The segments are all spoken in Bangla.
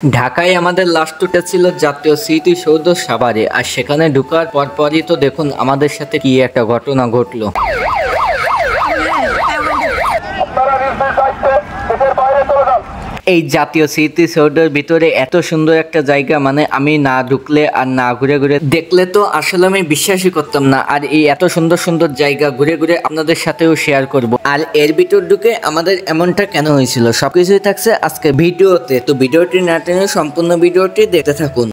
ঢাকায় আমাদের লাস্ট ট্যুরটা ছিল জাতীয় স্মৃতিসৌধ সাভারে। আর সেখানে ঢোকার পরপরই তো দেখুন আমাদের সাথে কি একটা ঘটনা ঘটলো। এই জাতীয় স্মৃতিসৌধের ভিতরে এত সুন্দর একটা জায়গা, মানে আমি না ঢুকলে আর না ঘুরে ঘুরে দেখলে তো আসলে আমি বিশ্বাসই করতাম না। আর এই এত সুন্দর সুন্দর জায়গা ঘুরে ঘুরে আপনাদের সাথেও শেয়ার করব। আর এর ভিতর ঢুকে আমাদের এমনটা কেন হয়েছিল সবকিছুই থাকছে আজকে ভিডিওতে, তো ভিডিওটি না টেনে সম্পূর্ণ ভিডিওটি দেখতে থাকুন।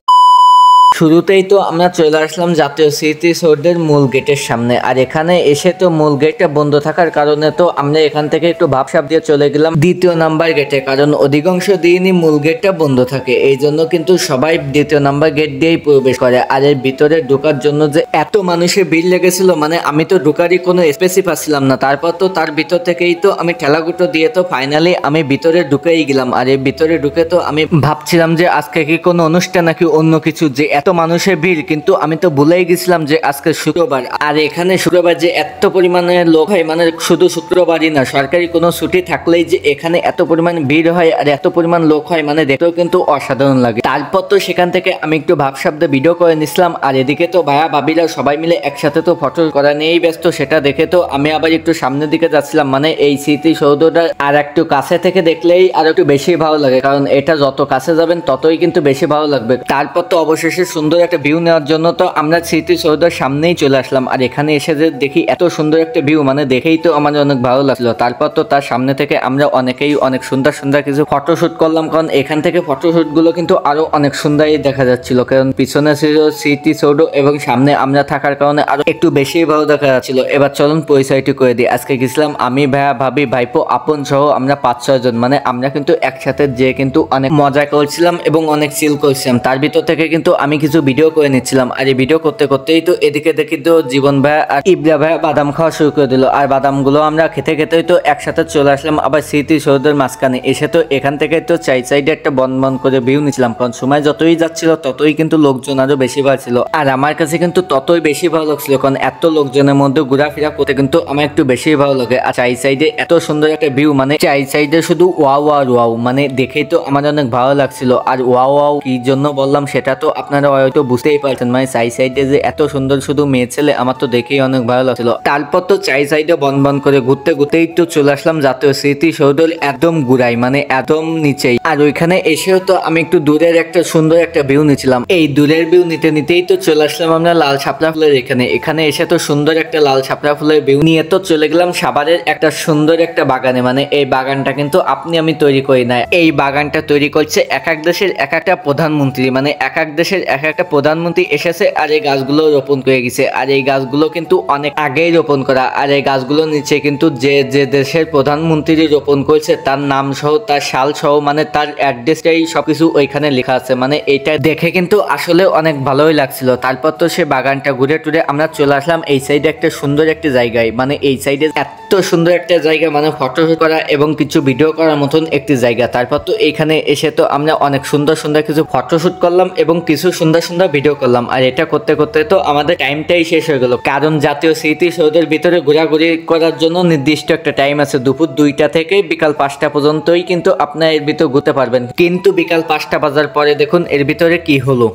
শুরুতেই তো আমরা চলে আসলাম জাতীয় স্মৃতিসৌধের মূল গেটের সামনে। আর এখানে এসে তো মূল গেটটা বন্ধ থাকার কারণে তো আমরা এখান থেকে একটু ভাবসাব দিয়ে চলে গেলাম দ্বিতীয় নাম্বার গেটে, কারণ অধিকাংশ দিনই মূল গেটটা বন্ধ থাকে। এই জন্য কিন্তু সবাই দ্বিতীয় নাম্বার গেট দিয়েই প্রবেশ করে। আর এর ভিতরে ঢোকার জন্য যে এত মানুষের ভিড় লেগেছিল, মানে আমি তো ঢোকারই কোনো স্পেসই পাচ্ছিলাম না। তারপর তো তার ভিতর থেকেই তো আমি ঠেলাগুটো দিয়ে তো ফাইনালি আমি ভিতরে ঢুকেই গেলাম। আর এর ভিতরে ঢুকে তো আমি ভাবছিলাম যে আজকে কি কোনো অনুষ্ঠান নাকি অন্য কিছু, যে এত মানুষের ভিড়। কিন্তু আমি তো ভুলেই গেছিলাম যে আজকে শুক্রবার। আর এখানে শুক্রবার যে এত পরিমাণে লোক হয়, মানে শুধু শুক্রবারই না, সরকারি কোনো ছুটি থাকলেই যে এখানে এত পরিমাণ ভিড় হয় আর এত পরিমাণ লোক হয়, মানে দেখতেও কিন্তু অসাধারণ লাগে। তারপর তো সেখান থেকে আমি একটু ভাবসাবদে ভিডিও করে নিছিলাম। আর এদিকে তো ভাইয়া ভাবিরা সবাই মিলে একসাথে তো ফটো করা নিয়েই ব্যস্ত। সেটা দেখে তো আমি আবার একটু সামনের দিকে যাচ্ছিলাম, মানে এই স্মৃতিসৌধটা আর একটু কাছে থেকে দেখলেই আর একটু বেশি ভালো লাগে, কারণ এটা যত কাছে যাবেন ততই কিন্তু বেশি ভালো লাগবে। তারপর তো অবশেষে সুন্দর একটা ভিউ নেওয়ার জন্য তো আমরা স্মৃতিসৌধের সামনেই চলে আসলাম। আর এখানে এসে যে দেখি এত সুন্দর একটা ভিউ, মানে দেখেই তো আমার অনেক ভালো লাগছিল। তারপর তো তার সামনে থেকে আমরা অনেকেই অনেক সুন্দর সুন্দর কিছু ফটোশুট করলাম, কারণ এখান থেকে ফটোশুট গুলো কিন্তু আরো অনেক সুন্দরই দেখা যাচ্ছিল, কারণ পিছনে ছিল স্মৃতিসৌধ এবং সামনে আমরা থাকার কারণে আরো একটু বেশি ভালো দেখা যাচ্ছিল। এবার চলুন পরিচয়টি করে দিই। আজকে গেছিলাম আমি, ভাইয়া, ভাবি, ভাইপো, আপন সহ আমরা 5-6 জন, মানে আমরা কিন্তু একসাথে যে কিন্তু অনেক মজা করছিলাম এবং অনেক চিল করছিলাম। তার ভিতর থেকে কিন্তু আমি কিছু ভিডিও করে নিচ্ছিলাম। আর এই ভিডিও করতে করতেই তো এদিকে দেখি তো জীবন ভাই আর ইব্রা ভাই বাদাম খাওয়া শুরু করে দিল। আর বাদাম গুলো আমরা খেতে খেতেই তো একসাথে চলে আসলাম আবার স্মৃতিসৌধের মাঝখানে। এসে তো এখান থেকে তো সাইডে একটা বন বন করে ভিউ নিচ্ছিলাম, কারণ সময় যতই যাচ্ছিল ততই কিন্তু লোকজন আরো বেশি বাড়ছিল। আর আমার কাছে কিন্তু ততই বেশি ভালো লাগছিল, কারণ এত লোকজনের মধ্যে ঘোরাফেরা করতে কিন্তু আমার একটু বেশি ভালো লাগে। আর সাইডে এত সুন্দর একটা ভিউ, মানে সাইডে শুধু ওয়াও আর ওয়াও, মানে দেখেই তো আমার অনেক ভালো লাগছিল। আর ওয়াও ওয়াও কি জন্য বললাম সেটা তো আপনারা হয়তো বুঝতেই পারছেন, মানে সাইডে যে এত সুন্দর শুধু মেয়ে ছেলে, আমার তো দেখেই অনেক ভালো লাগছিল। তারপর তো সাইডে বন বন করে ঘুরতে ঘুরতেই তো চলে আসলাম জাতীয় স্মৃতিসৌধের একদম গুড়াই, মানে একদম নিচেই। আর ওইখানে এসেও তো আমি একটু দূরের একটা সুন্দর একটা ভিউ নিচ্ছিলাম। এই দূরের ভিউ নিতে নিতেই তো চলে আসলাম আমরা লাল শাপলা ফুলের এখানে এসে তো সুন্দর একটা লাল শাপলা ফুলের ভিউ নিয়ে তো চলে গেলাম সাভারের একটা সুন্দর একটা বাগানে। মানে এই বাগানটা কিন্তু আপনি আমি তৈরি করি না, এই বাগানটা তৈরি করছে এক এক দেশের এক একটা প্রধানমন্ত্রী, মানে এক এক দেশের এক একটা প্রধানমন্ত্রী এসেছে আর এই গাছগুলো রোপণ করে গেছে। আর এই গাছগুলো কিন্তু অনেক আগেই রোপণ করা। আর এই গাছগুলোর নিচে কিন্তু যে যে দেশের প্রধানমন্ত্রী রোপণ করেছে তার নাম সহ, তার সাল সহ, মানে তার অ্যাড্রেসটাই সবকিছু ওইখানে লেখা আছে। মানে এইটা দেখে কিন্তু আসলে অনেক ভালোই লাগছিল। তারপর তো সে বাগানটা ঘুরে টুরে আমরা চলে আসলাম এই সাইডে একটা সুন্দর একটা জায়গায়, মানে এই সাইডে এত সুন্দর একটা জায়গা, মানে ফটো করা এবং কিছু ভিডিও করার মতন একটি জায়গা। তারপর তো এখানে এসে তো আমরা অনেক সুন্দর সুন্দর কিছু ফটোশুট করলাম এবং কিছু সুন্দর সুন্দর ভিডিও করলাম। আর এটা করতে করতে তো আমাদের টাইমটাই শেষ হয়ে গেল, কারণ জাতীয় স্মৃতিসৌধের ভিতরে ঘোরাঘুরি করার জন্য নির্দিষ্ট একটা টাইম আছে, দুপুর 2টা থেকে বিকাল 5টা পর্যন্তই কিন্তু আপনার এর ভিতরে ঘুরতে পারবেন। কিন্তু বিকাল 5টা বাজার পরে দেখুন এর ভিতরে কি হলো।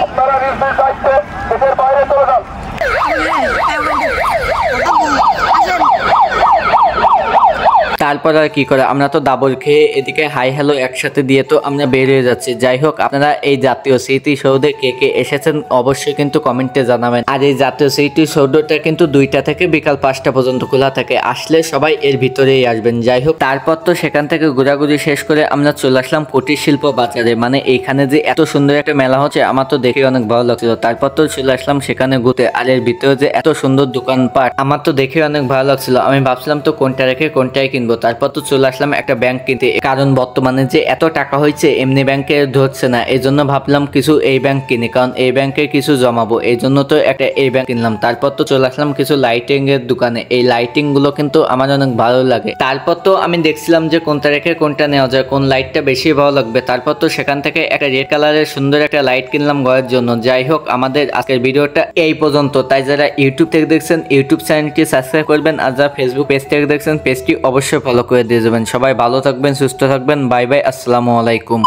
আপনারা নিজ নিজ দায়িত্বে দেশের বাইরে চলে যান। তারপর আর কি করে, আমরা তো দাবর খেয়ে এদিকে হাই হ্যালো একসাথে দিয়ে তো আমরা বের হয়ে যাচ্ছি। যাই হোক, আপনারা এই জাতীয় স্মৃতিসৌধে কে কে এসেছেন অবশ্যই কিন্তু কমেন্টে জানাবেন। আর এই জাতীয় স্মৃতিসৌধটা কিন্তু 2টা থেকে বিকাল 5টা পর্যন্ত খোলা থাকে, আসলে সবাই এর ভিতরেই আসবেন। যাই হোক, তারপর তো সেখান থেকে ঘোরাঘুরি শেষ করে আমরা চলে আসলাম কুটির শিল্প বাজারে। মানে এইখানে যে এত সুন্দর একটা মেলা হচ্ছে আমার তো দেখে অনেক ভালো লাগছিল। তারপর তো চলে আসলাম সেখানে ঘুরতে। আর এর ভিতরে যে এত সুন্দর দোকানপাট আমার তো দেখে অনেক ভালো লাগছিল। আমি ভাবছিলাম তো কোনটা রেখে কোনটাই কিনবো। তারপর তো চলে আসলাম একটা ব্যাংক কিনতে, কারণ বর্তমানে যে এত টাকা হয়েছে এমনি ব্যাংকে ধরছে না, এই জন্য ভাবলাম কিছু এই ব্যাংক কিনি, কারণ এই ব্যাংকে কিছু জমাবো, এই জন্য তো একটা এই ব্যাংক কিনলাম। তারপর তো চলে আসলাম কিছু লাইটিং এর দোকানে, এই লাইটিং গুলো কিন্তু আমার অনেক ভালো লাগে। তারপর তো আমি দেখছিলাম যে কোনটা রেখে কোনটা নেওয়া যায়, কোন লাইটটা বেশি ভালো লাগবে। তারপর তো সেখান থেকে একটা রেড কালারের সুন্দর একটা লাইট কিনলাম ঘরের জন্য। যাই হোক, আমাদের আজকের ভিডিওটা এই পর্যন্ত। তাই যারা ইউটিউব থেকে দেখছেন ইউটিউব চ্যানেলটি সাবস্ক্রাইব করবেন, আর যারা ফেসবুক পেজ থেকে দেখছেন পেজটি অবশ্যই ফলো করে দিয়ে যাবেন। সবাই ভালো থাকবেন, সুস্থ থাকবেন, বাই বাই, আসসালামু আলাইকুম।